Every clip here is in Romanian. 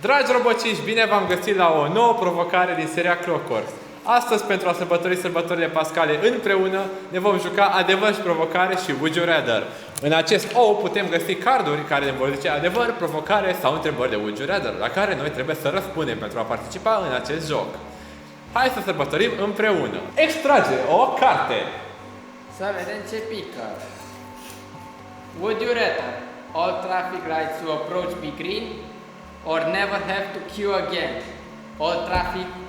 Dragi robociși, bine v-am găsit la o nouă provocare din seria Clockworks. Astăzi, pentru a sărbători sărbătorile pascale împreună, ne vom juca adevăr și provocare și Would You Rather. În acest ou putem găsi carduri care ne vor zice adevăr, provocare sau întrebări de Would You Rather, la care noi trebuie să răspundem pentru a participa în acest joc. Hai să sărbătorim împreună. Extrage o carte. Să vedem ce pică. Would you rather all traffic lights to approach be green or never have to queue again? All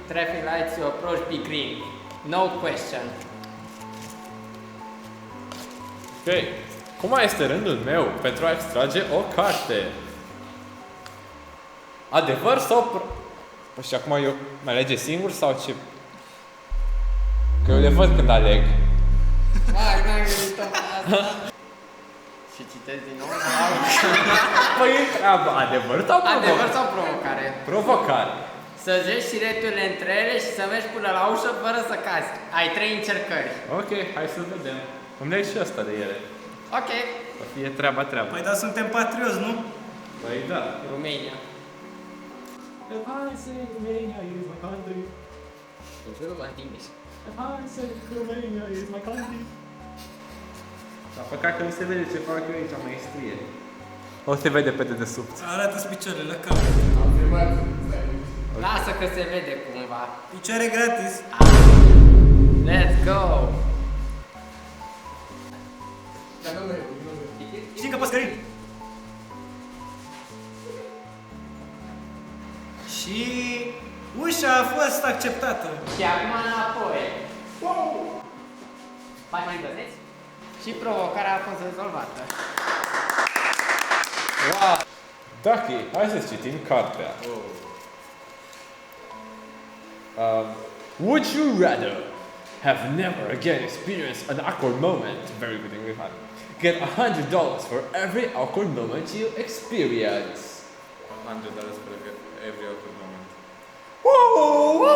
traffic lights to approach be green. No question. Ok. Cum este rândul meu pentru a extrage o carte? Adevăr sau... Păi și acum eu mă alege singur sau ce? Că eu le văd când aleg. Vai, n-am gândit-o pe asta. Și citesc din nou? Păi întreabă adevăr sau provocare? Adevăr sau provocare? Provocare. Să joci șireturile între ele și să mergi până la ușă fără să cazi. Ai 3 încercări. Ok, hai să vedem. Îmi leg și ăsta de ele. Ok. Să fie treaba. Păi dar suntem patrioți, nu? Păi da. România. If I say Romania is my country. English. If I say Romania is my country. Dar păcat că nu se vede ce fac eu aici, maestrie. O se vede pe dedesubt. Arată-ți picioarele la cap. Lasă că se vede cumva. Picioare gratis. Let's go! Știi că poți cări. Și ușa a fost acceptată. Și acum înapoi. Faci mai găseți? Și provocarea a fost rezolvată. Wow! Ducky, hai să citim cartea. Would you rather have never again experienced an awkward moment? Very good English. Get $100 for every awkward moment you experience. $100 for every awkward moment. Woo!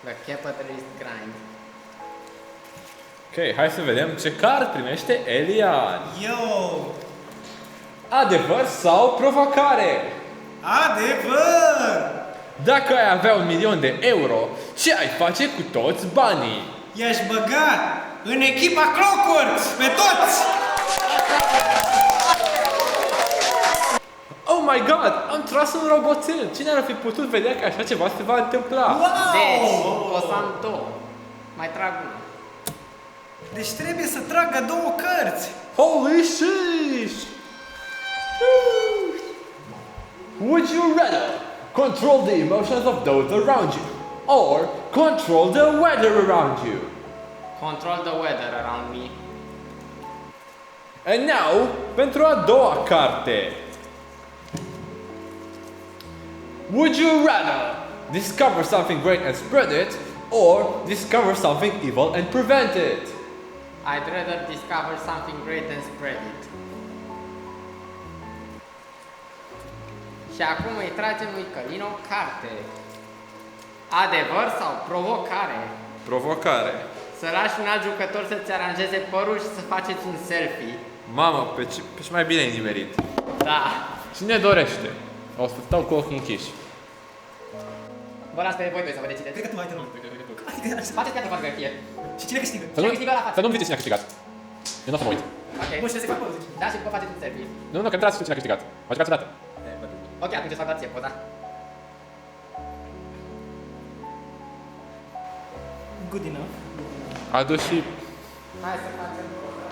The capitalist grind. Ok, hai să vedem ce card primește Elian. Yo! Adevăr sau provocare? Adevăr! Dacă ai avea €1.000.000, ce ai face cu toți banii? I-aș băga în echipa Clockworks pe toți! Oh my god, am tras un roboțel! Cine ar fi putut vedea că așa ceva se va întâmpla? Deci, o să am două. Mai trag una. Deci trebuie să tragă 2 cărți. Holy shit! Would you rather control the emotions of those around you or control the weather around you? Control the weather around me. And now, pentru a doua carte. Would you rather discover something great and spread it or discover something evil and prevent it? I'd rather discover something great and spread it. Și acum îi tragem lui Călin o carte. Adevăr sau provocare? Provocare. Să lași un alt jucător să-ți aranjeze părul și să faceți un selfie. Mamă, pe ce mai bine ai nimerit. Da. Cine dorește? O să stau cu ochii închiși. Vă las pe voi doi să vă decideți. Cred că tu ai te rog. Faceți chiar pe fotografie. Și cine câștigă? Să nu, Cine câștigă la față? să nu-mi ziceți cine a câștigat. Eu nu o să mă uit. Ok. Bun, și trebuie să fac poză. Da, și după faceți un selfie. Nu, că nu trebuie să știu cine a câștigat. Mă jucați odată. Ok, atunci îți fac dație poza. Good enough. A dus și... Hai să facem poza.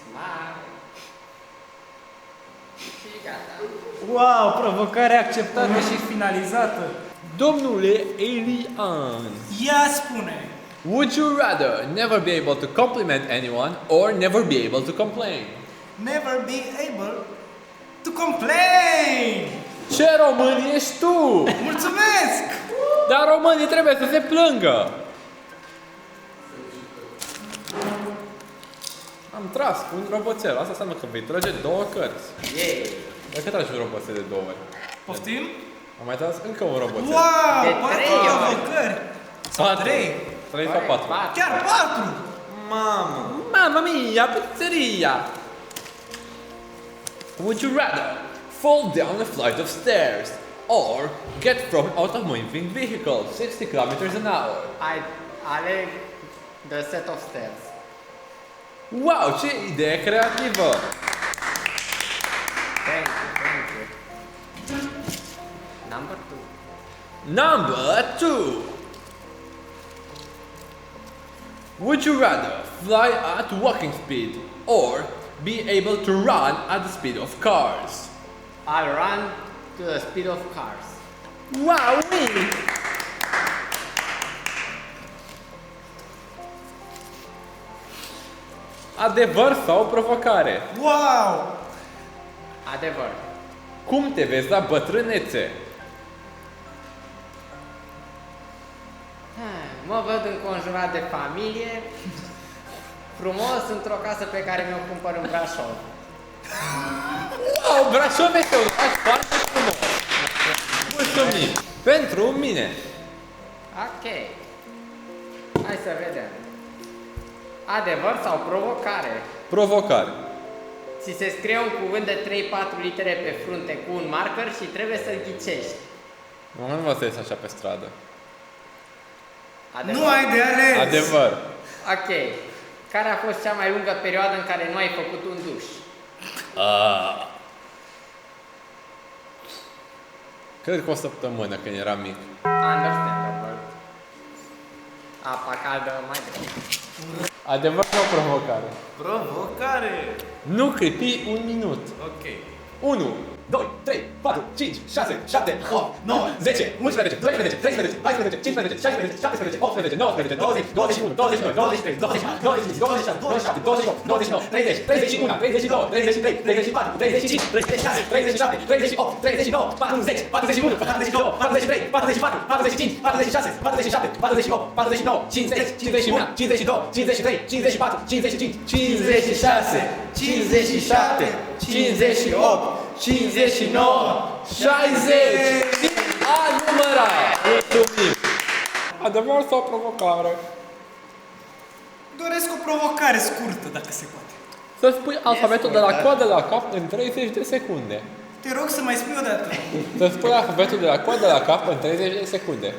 Smile. Și gata. Wow, provocare acceptată și finalizată. Domnule Elian, Ia spune. would you rather never be able to compliment anyone or never be able to complain? Never be able to complain. Ce român ești tu? Mulțumesc! Dar românii trebuie să se plângă. Am tras un roboțel. Asta înseamnă că vei trage 2 cărți. Yay! Dacă tragi un roboțel de 2 ori. Poftim? Am mai tras încă un roboțel. Wow! De 4 trei ori. provocări! Sau 3! 3 sau 4? Chiar 4! Mamă! Mamma mia, pizzeria! Would you rather fall down a flight of stairs or get thrown out of moving vehicle 60 km an hour? I aleg the set of stairs. Wow, ce idee creativă! Thank you. Number 2. Number 2. Would you rather fly at walking speed or be able to run at the speed of cars? I'll run to the speed of cars. Wow! Adevăr sau provocare? Wow! Adevăr. Cum te vezi la bătrânețe? Mă văd înconjurat de familie, frumos într-o casă pe care mi-o cumpăr în Brașov. Wow, Brașov este un oraș foarte frumos! Mulțumim! Pentru mine! Ok. Hai să vedem. Adevăr sau provocare? Provocare. Ți se scrie un cuvânt de 3-4 litere pe frunte cu un marker și trebuie să-l ghicești. Nu vă să ies așa pe stradă. Adevăr? Nu ai de ales! Adevăr. Ok. Care a fost cea mai lungă perioadă în care nu ai făcut un duș? Cred că o săptămână când eram mic. Understandable. Apa caldă mai greu. Adevăr sau provocare? Provocare! Nu câti un minut. Ok. 1, 2, 3, 4, 5, 6, 7, 8, 9, 10, 11, 12, 13, 14, 15, 16, 17, 18, 19, 20, 21, 22, 23, 24, 25, 26, 27, 28, 29, 30, 31, 32, 33, 34, 35, 36, 37, 38, 39, 40, 41, 42, 43, 44, 45, 46, 47, 48, 49, 50, 51, 52, 53, 54, 55, 56, 57, 58, 59, 60 și a număra! Mulțumim! Adevăr sau provocare? Doresc o provocare scurtă, dacă se poate. Să spui alfabetul de la coadă la cap în 30 de secunde. Te rog să mai spui o dată. Să spui alfabetul de la coadă la cap în 30 de secunde.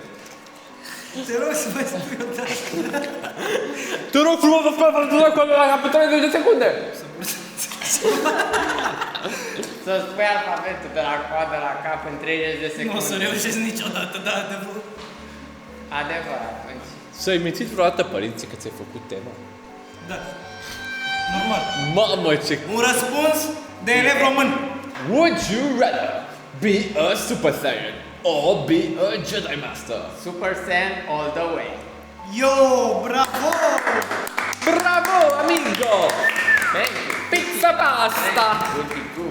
Te rog să mai spui o dată. Te rog frumos să spui alfabetul de la coadă la cap în 30 de secunde! Să spui alfabetul de la coadă la cap în 30 de secunde. Nu o să reușesc niciodată, da, adevăr. Adevăr atunci. S-ai mințit vreodată părinții că ți-ai făcut tema? Da. Normal. Mamă, ce... Un răspuns de elev român. Would you rather be a Super Saiyan or be a Jedi Master? Super Saiyan all the way. Yo, bravo! Bravo, amigo! Thank you. Pizza pasta! Would be good.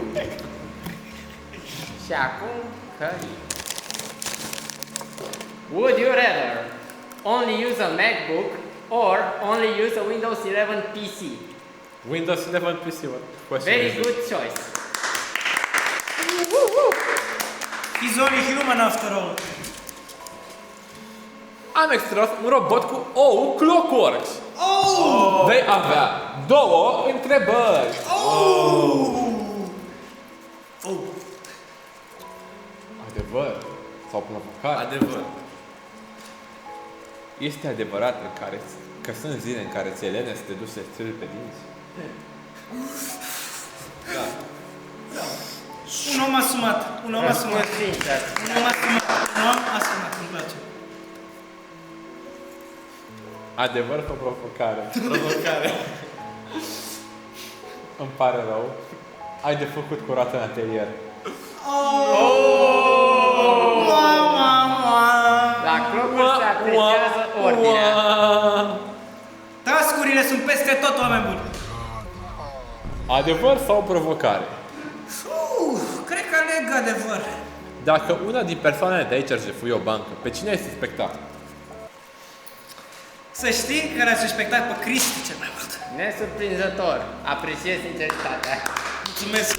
Și acum curry. Would you rather only use a MacBook or only use a Windows 11 PC? Windows 11 PC, what question Very is it? good choice. He's only human after all. Am extras un robot cu ou Clockworks. Oh! Vei avea două întrebări. Oh! Adevăr sau provocare? Adevăr. Este adevărat că sunt zile în care ți Elena să te duci să ți pe dinți? Da. Un om asumat. Un om asumat. Răspuns sincer. Un om asumat. Un om asumat. Îmi place. Adevăr sau provocare? Provocare. Îmi pare rău. Ai de făcut curat în atelier. La clocuri se apreciază ordinea. Tascurile sunt peste tot, oameni buni. Adevăr sau provocare? Cred că aleg adevăr. Dacă una din persoanele de aici ar jefui o bancă, pe cine ai suspectat? Să știi că l-a suspectat pe Cristi cel mai mult. Nesurprinzător. Apreciez sinceritatea. Mulțumesc.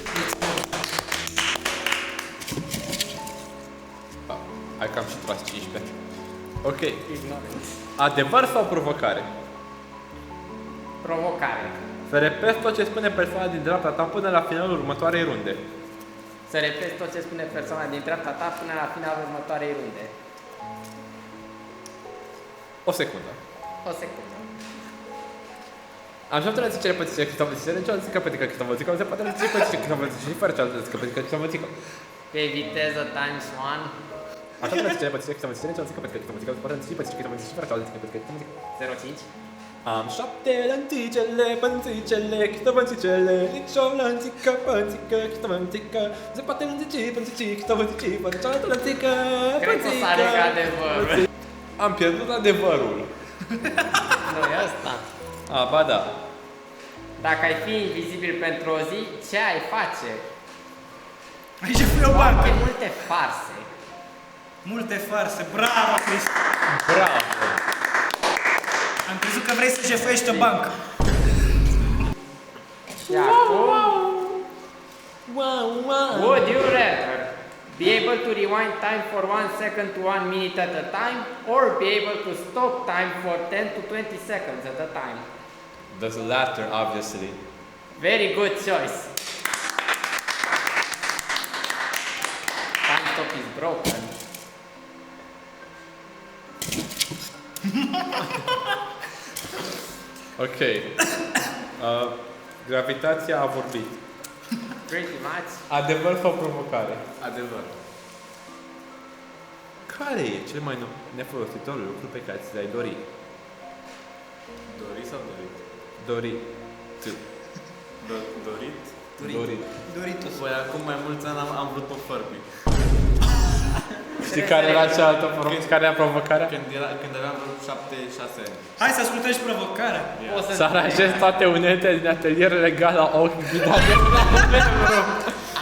Hai că am și tras 15. Ok. Ignorant. Adevăr sau provocare? Provocare. Să repezi tot ce spune persoana din dreapta ta până la finalul următoarei runde. Să repezi tot ce spune persoana din dreapta ta până la finalul următoarei runde. O secundă. O secundă. Am și o zicere pățice că stau zicere, cealaltă zică pătică că stau zică, se poate zice pățice că stau zice și fără cealaltă zică pătică că stau zică. Pe viteză times 1. Așa trebuie zicere pățice că stau zicere, cealaltă zică pătică că stau zică, se poate zice pățice că stau zice și fără cealaltă zică pătică că stau zică. 05. Am 7 lenticele, pânțicele, chită pânțicele, nici o lănțică, pânțică, chită pânțică, se poate lănțici, pânțici, chită pânțici, fără cealaltă lănțică, Cred că o să aleg adevărul. Am pierdut adevărul. Nu e asta. A, ba da. Dacă ai fi invizibil pentru o zi, ce ai face? Aici fi o bancă. Foarte multe farse. Multe farse. Bravo, Cristi. Bravo. Am crezut că vrei să jefuiești o bancă. Și acum, would you rather be able to rewind time for 1 second to 1 minute at a time, or be able to stop time for 10 to 20 seconds at a time? The latter, obviously. Very good choice. Time stop is broken. Ok. Gravitația a vorbit. Pretty much. Adevăr sau provocare? Adevăr. Care e cel mai nefolositor lucru pe care ți l-ai dori? Dorit sau dorit? Dori. Dorit? Dorit. Doritos. Păi acum mai mulți ani am vrut o Furby. Știi care era cealaltă care era provocarea? Când aveam vreo 7-6 ani. Hai să ascultăm și provocarea. O să Să aranjezi toate uneltele din atelierul legal la ochi ghidate.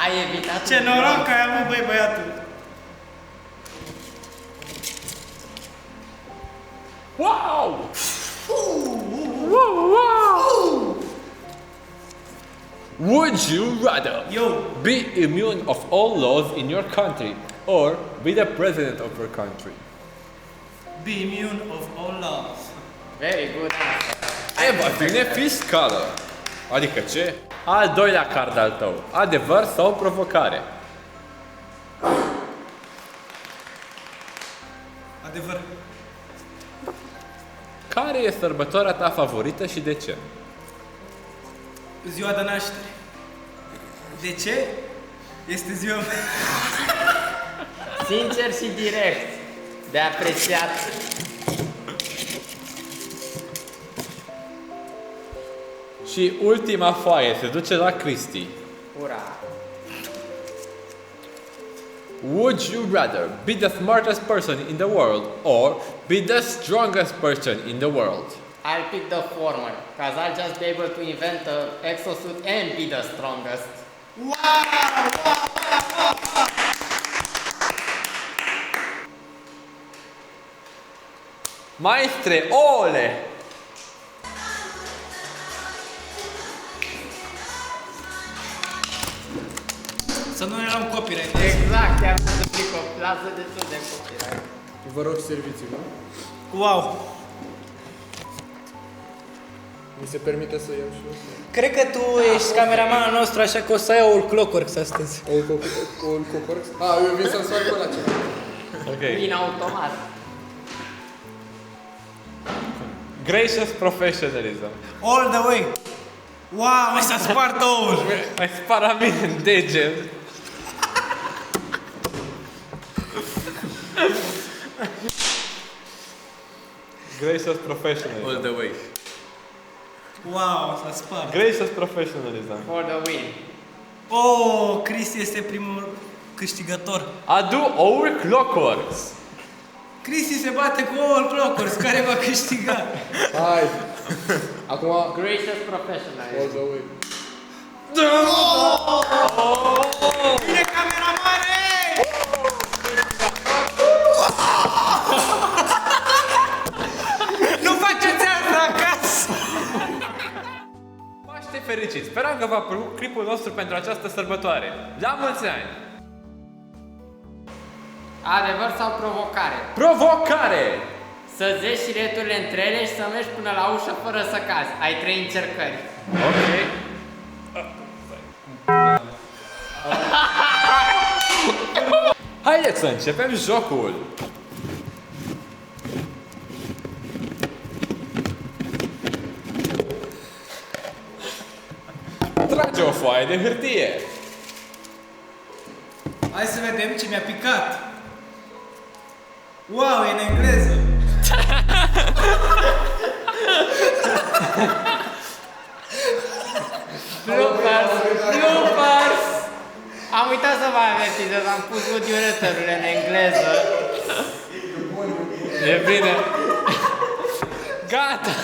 ai evitat. Ce noroc ai avut, băi, băiatul. Wow! Wow! Would you rather Yo, be immune of all laws in your country or be the president of your country? be immune of all laws. Very good answer. Evaziune fiscală. Adică ce? Al doilea card al tău. Adevăr sau provocare? Adevăr. Care e sărbătoarea ta favorită și de ce? Ziua de naștere. De ce? Este ziua mea. Sincer și direct. De apreciat. Și ultima foaie se duce la Cristi. Ura. Would you rather be the smartest person in the world or be the strongest person in the world? I'll pick the former, cause I'll just be able to invent an exosuit and be the strongest. Maestre, ole! Să nu ne luăm copyright. Exact, chiar să pic o plasă de tot de copyright. Vă rog serviciu, nu? Wow. Mi se permite să iau și eu? Cred că tu ești cameramanul nostru, așa că o să iau All Clockworks astăzi. O cocorx? Eu vin să-mi fac ăla ceva. Ok. Vin automat. Gracious professionalism. All the way. Wow, mi s-a spart oul. Mai spara mine în deget. Gracious professionalism. All the way. Wow, s-a spart. Gracious professionalism. For the win. Oh, Cristi este primul câștigător. Adu Our Clockworks. Cristi se bate cu All Clockworks, care va câștiga. Hai! Acum, Gracious professional. all the way. Bine, cameramane! Nu faceți asta acasă! Paște fericit! Sperăm că v-a plăcut clipul nostru pentru această sărbătoare. La mulți ani! Adevăr sau provocare? Provocare! Să zești șireturile între ele și să mergi până la ușă fără să cazi. Ai 3 încercări. Ok. Haideți să începem jocul! Trage o foaie de hârtie! Hai să vedem ce mi-a picat. Wow, e în engleză. Bloopers! Bloopers! Am uitat să vă avertizez, am pus would-you-rather-urile în engleză. E bine! Gata!